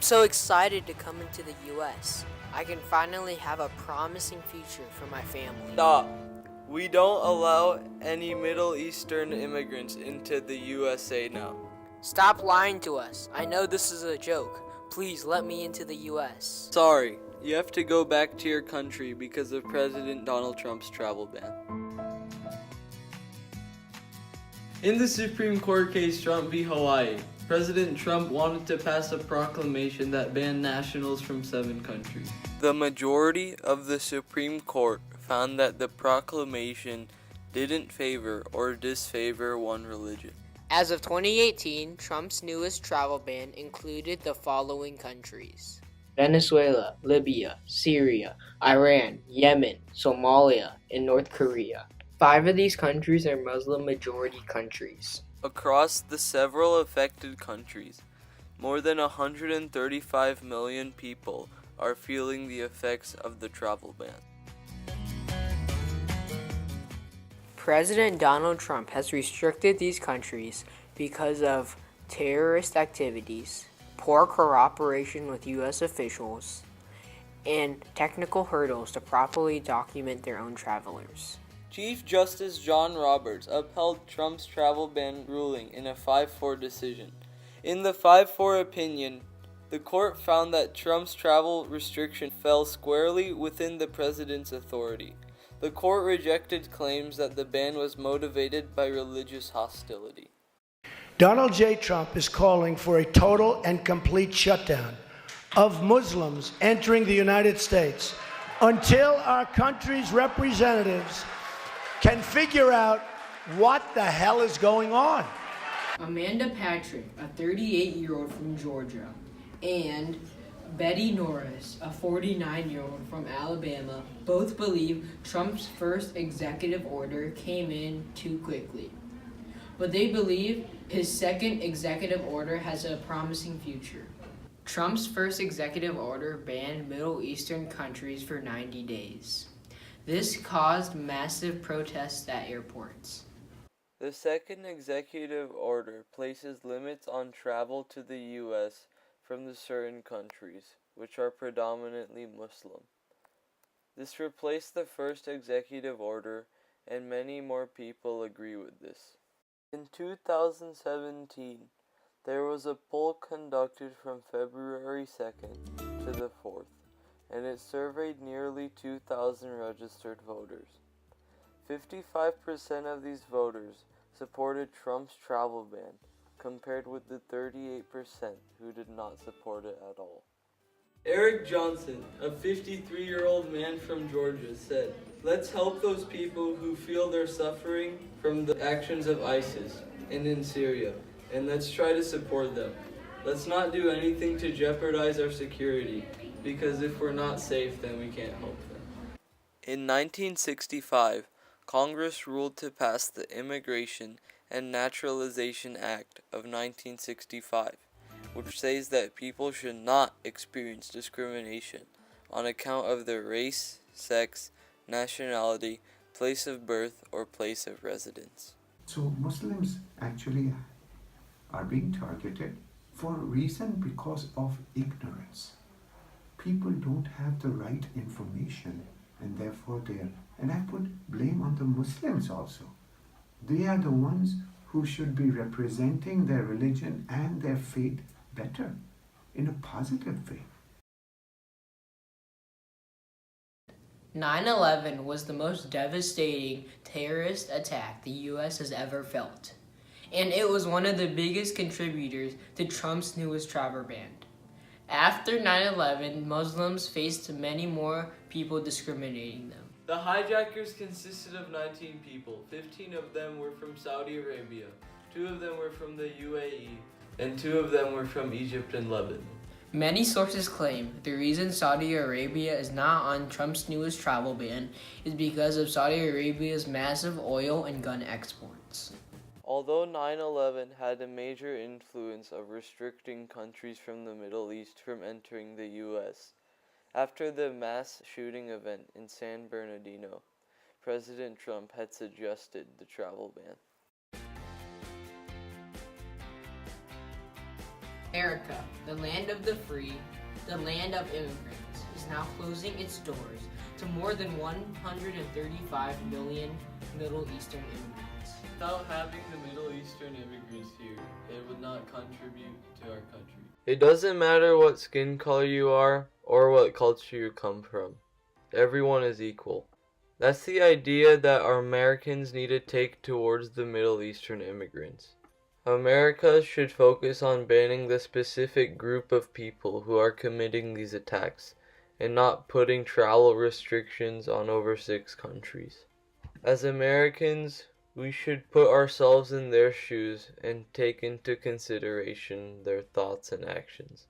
so excited to come into the U.S. I can finally have a promising future for my family. Stop. We don't allow any Middle Eastern immigrants into the USA now. Stop lying to us. I know this is a joke. Please let me into the U.S. Sorry, you have to go back to your country because of President Donald Trump's travel ban. In the Supreme Court case Trump v. Hawaii, President Trump wanted to pass a proclamation that banned nationals from 7 countries. The majority of the Supreme Court found that the proclamation didn't favor or disfavor one religion. As of 2018, Trump's newest travel ban included the following countries: Venezuela, Libya, Syria, Iran, Yemen, Somalia, and North Korea. 5 of these countries are Muslim-majority countries. Across the several affected countries, more than 135 million people are feeling the effects of the travel ban. President Donald Trump has restricted these countries because of terrorist activities, poor cooperation with U.S. officials, and technical hurdles to properly document their own travelers. Chief Justice John Roberts upheld Trump's travel ban ruling in a 5-4 decision. In the 5-4 opinion, the court found that Trump's travel restriction fell squarely within the president's authority. The court rejected claims that the ban was motivated by religious hostility. Donald J. Trump is calling for a total and complete shutdown of Muslims entering the United States until our country's representatives can figure out what the hell is going on. Amanda Patrick, a 38-year-old from Georgia, and Betty Norris, a 49-year-old from Alabama, both believe Trump's first executive order came in too quickly. But they believe his second executive order has a promising future. Trump's first executive order banned Middle Eastern countries for 90 days. This caused massive protests at airports. The second executive order places limits on travel to the U.S. from the certain countries, which are predominantly Muslim. This replaced the first executive order, and many more people agree with this. In 2017, there was a poll conducted from February 2nd to the 4th, and it surveyed nearly 2,000 registered voters. 55% of these voters supported Trump's travel ban, compared with the 38% who did not support it at all. Eric Johnson, a 53-year-old man from Georgia, said, "Let's help those people who feel they're suffering from the actions of ISIS and in Syria, and let's try to support them. Let's not do anything to jeopardize our security, because if we're not safe, then we can't help them." In 1965, Congress ruled to pass the Immigration and Naturalization Act of 1965, which says that people should not experience discrimination on account of their race, sex, nationality, place of birth, or place of residence. So Muslims actually are being targeted for a reason because of ignorance. People don't have the right information, and therefore and I put blame on the Muslims also. They are the ones who should be representing their religion and their faith better, in a positive way. 9/11 was the most devastating terrorist attack the U.S. has ever felt, and it was one of the biggest contributors to Trump's newest travel ban. After 9/11, Muslims faced many more people discriminating them. The hijackers consisted of 19 people. 15 of them were from Saudi Arabia, 2 of them were from the UAE, and 2 of them were from Egypt and Lebanon. Many sources claim the reason Saudi Arabia is not on Trump's newest travel ban is because of Saudi Arabia's massive oil and gun exports. Although 9/11 had a major influence of restricting countries from the Middle East from entering the U.S., after the mass shooting event in San Bernardino, President Trump had suggested the travel ban. America, the land of the free, the land of immigrants, is now closing its doors to more than 135 million Middle Eastern immigrants. Without having the Middle Eastern immigrants here, they would not contribute to our country. It doesn't matter what skin color you are or what culture you come from. Everyone is equal. That's the idea that our Americans need to take towards the Middle Eastern immigrants. America should focus on banning the specific group of people who are committing these attacks and not putting travel restrictions on over 6 countries. As Americans, we should put ourselves in their shoes and take into consideration their thoughts and actions.